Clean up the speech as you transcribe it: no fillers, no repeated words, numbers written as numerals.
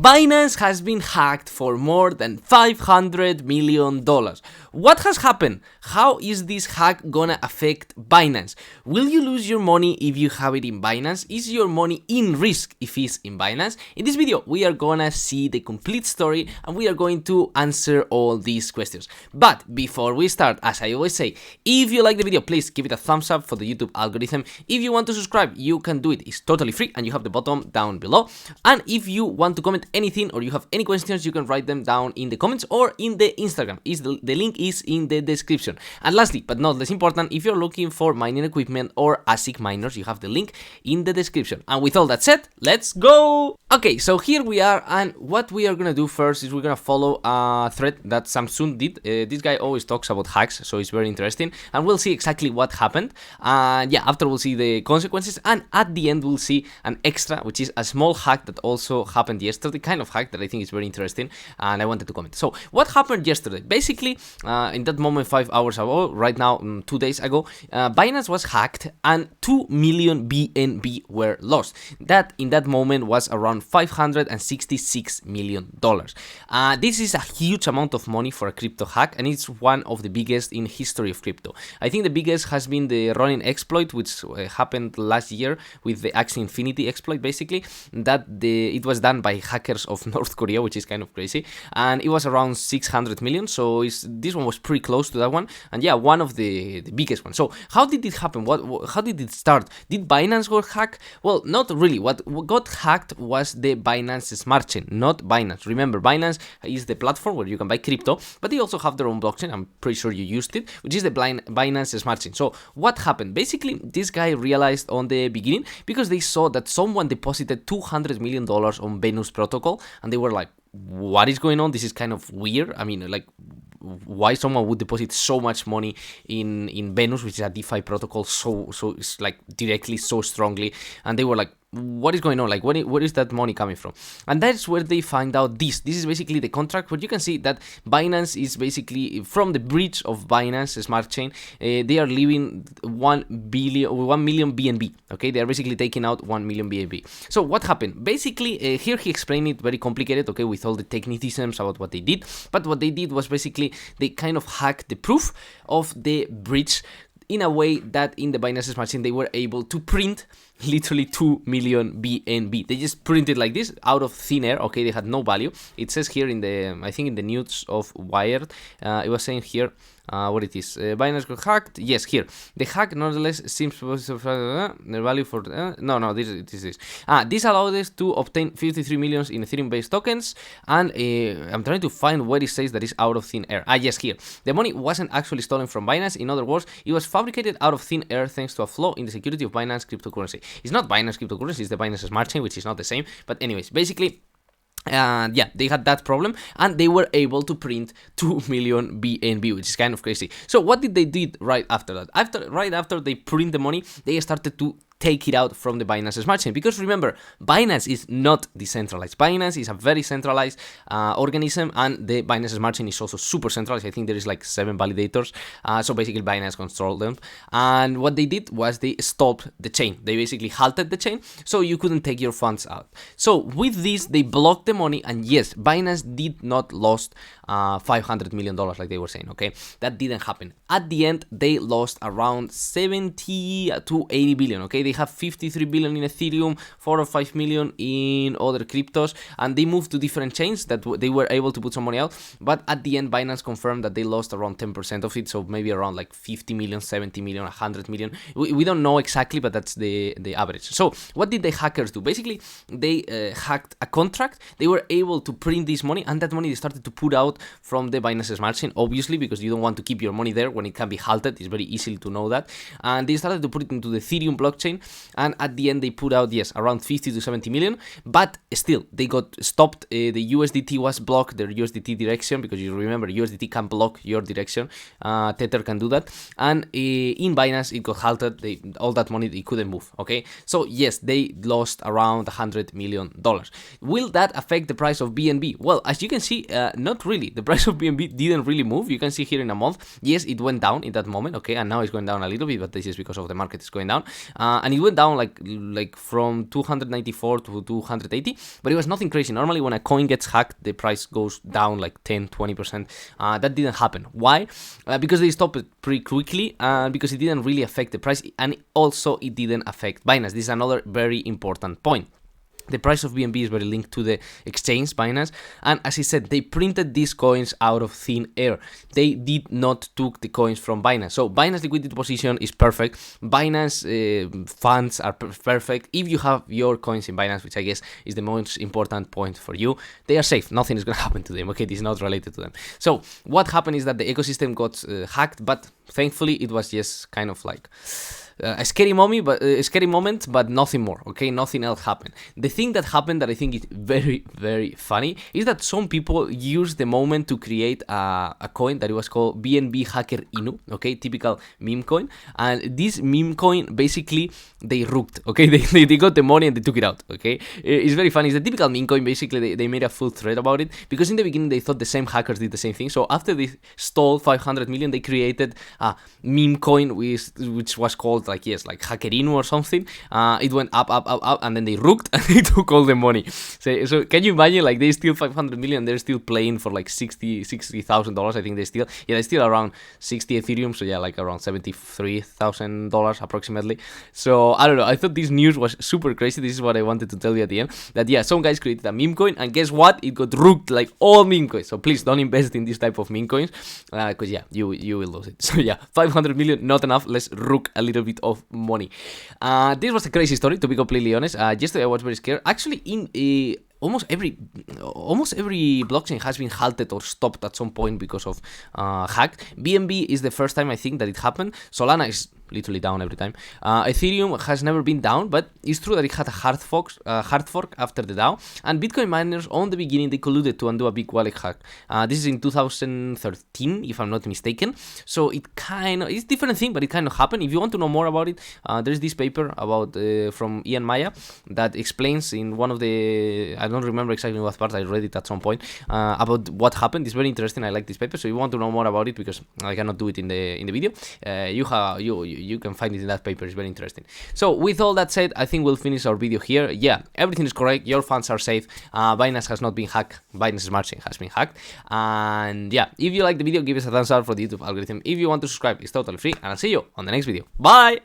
Binance has been hacked for more than $500 million. What has happened? How is this hack gonna affect Binance? Will you lose your money if you have it in Binance? Is your money in risk if it's in Binance? In this video, we are gonna see the complete story and we are going to answer all these questions. But before we start, as I always say, if you like the video, please give it a thumbs up for the YouTube algorithm. If you want to subscribe, you can do it. It's totally free and you have the button down below. And if you want to comment anything or you have any questions, you can write them down in the comments or in the Instagram. The link is in the description. And lastly, but not less important, if you're looking for mining equipment or ASIC miners, you have the link in the description. And with all that said, let's go! Okay, so here we are, and what we are gonna do first is we're gonna follow a thread that Samsung did. This guy always talks about hacks, so it's very interesting, and we'll see exactly what happened. Yeah, after we'll see the consequences, and at the end we'll see an extra, which is a small hack that also happened yesterday, kind of hack that I think is very interesting, and I wanted to comment. So what happened yesterday? Basically, in that moment, 5 hours ago, right now, 2 days ago, Binance was hacked and 2 million BNB were lost. That in that moment was around $566 million. This is a huge amount of money for a crypto hack, and it's one of the biggest in history of crypto. I think the biggest has been the running exploit, which happened last year with the Axie Infinity exploit. Basically, it was done by hackers of North Korea, which is kind of crazy, and it was around 600 million. So this one was pretty close to that one, and yeah, one of the biggest ones. So how did it happen? How did it start? Did Binance got hacked? Well, not really. What got hacked was the Binance Smart Chain, not Binance. Remember, Binance is the platform where you can buy crypto, but they also have their own blockchain. I'm pretty sure you used it, which is the Binance Smart Chain. So what happened? Basically, this guy realized on the beginning, because they saw that someone deposited $200 million on Venus protocol, and they were like, what is going on? This is kind of weird. I mean, like, why someone would deposit so much money in Venus, which is a DeFi protocol, so it's like directly so strongly, and they were like, what is going on? Like, where is that money coming from? And that's where they find out this is basically the contract, where you can see that Binance is basically, from the breach of Binance Smart Chain, they are leaving 1 million BNB. Okay, they are basically taking out 1 million BNB. So what happened? Basically, here he explained it very complicated, okay, with all the technicisms about what they did. But what they did was basically they kind of hacked the proof of the breach in a way that in the Binance Smart Chain they were able to print literally 2 million BNB. They just printed like this out of thin air. Okay, they had no value. It says here in the, I think in the news of Wired, it was saying here, what it is, Binance got hacked. Yes, here the hack nonetheless seems to the value for no, this is this allowed us to obtain 53 millions in Ethereum based tokens, and I'm trying to find where it says that is out of thin air. Yes, here the money wasn't actually stolen from Binance. In other words, it was fabricated out of thin air thanks to a flaw in the security of Binance cryptocurrency. It's not Binance cryptocurrency, it's the Binance Smart Chain, which is not the same. But anyways, basically, yeah, they had that problem and they were able to print 2 million BNB, which is kind of crazy. So what did they do right after that? Right after they print the money, they started to take it out from the Binance Smart Chain, because remember, Binance is not decentralized. Binance is a very centralized organism, and the Binance Smart Chain is also super centralized. I think there is like 7 validators, so basically Binance controls them, and what they did was they stopped the chain. They basically halted the chain, so you couldn't take your funds out. So with this, they blocked the money, and yes, Binance did not lost $500 million like they were saying, okay? That didn't happen. At the end, they lost around 70 to 80 billion, okay? They have 53 billion in Ethereum, 4 or 5 million in other cryptos, and they moved to different chains that they were able to put some money out. But at the end, Binance confirmed that they lost around 10% of it, so maybe around like 50 million, 70 million, 100 million. We don't know exactly, but that's the average. So what did the hackers do? Basically, they hacked a contract. They were able to print this money, and that money they started to put out from the Binance Smart Chain, obviously, because you don't want to keep your money there when it can be halted. It's very easy to know that. And they started to put it into the Ethereum blockchain, and at the end they put out, yes, around 50 to 70 million, but still they got stopped. The USDT was blocked, their USDT direction, because you remember USDT can block your direction. Tether can do that, and in Binance it got halted. All that money they couldn't move. Okay, so yes, they lost around $100 million. Will that affect the price of BNB? Well, as you can see, not really. The price of BNB didn't really move. You can see here in a month, yes, it went down in that moment, okay, and now it's going down a little bit, but this is because of the market is going down. And and it went down like from 294 to 280, but it was nothing crazy. Normally when a coin gets hacked, the price goes down like 10-20%. That didn't happen. Why? Because they stopped it pretty quickly, and because it didn't really affect the price, and also it didn't affect Binance. This is another very important point. The price of BNB is very linked to the exchange, Binance, and as I said, they printed these coins out of thin air. They did not took the coins from Binance. So Binance liquidity position is perfect. Binance funds are perfect. If you have your coins in Binance, which I guess is the most important point for you, they are safe. Nothing is going to happen to them. Okay, this is not related to them. So what happened is that the ecosystem got hacked, but thankfully it was just kind of like a scary moment, but nothing more. Okay, nothing else happened. The thing that happened that I think is very, very funny is that some people used the moment to create a coin that it was called BNB Hacker Inu. Okay, typical meme coin, and this meme coin basically they rooked. Okay, they got the money and they took it out. Okay, it's very funny. It's a typical meme coin. Basically, they made a full thread about it because in the beginning they thought the same hackers did the same thing. So after they stole 500 million, they created a meme coin which was called like Hackerino or something. It went up, and then they rooked and they took all the money. So can you imagine, like, they steal 500 million, they're still playing for like $60,000. I think they steal around 60 Ethereum, so yeah, like around $73,000 approximately. So I don't know, I thought this news was super crazy. This is what I wanted to tell you at the end, that yeah, some guys created a meme coin, and guess what, it got rooked like all meme coins. So please don't invest in this type of meme coins, because yeah, you will lose it. So yeah, 500 million, not enough. Let's rook a little bit of money. This was a crazy story, to be completely honest. Yesterday I was very scared. Actually, in almost every blockchain has been halted or stopped at some point because of hack. BNB is the first time I think that it happened. Solana is literally down every time. Ethereum has never been down, but it's true that it had a hard fork after the DAO. And Bitcoin miners, on the beginning, they colluded to undo a big wallet hack. This is in 2013, if I'm not mistaken. So it's different thing, but it kind of happened. If you want to know more about it, there's this paper about from Ian Maya that explains in one of the, I don't remember exactly what part, I read it at some point, about what happened. It's very interesting. I like this paper. So if you want to know more about it, because I cannot do it in the video, you can find it in that paper. It's very interesting. So with all that said, I think we'll finish our video here. Yeah, everything is correct. Your funds are safe. Binance has not been hacked. Binance Smart Chain has been hacked. And yeah, if you like the video, give us a thumbs up for the YouTube algorithm. If you want to subscribe, it's totally free. And I'll see you on the next video. Bye!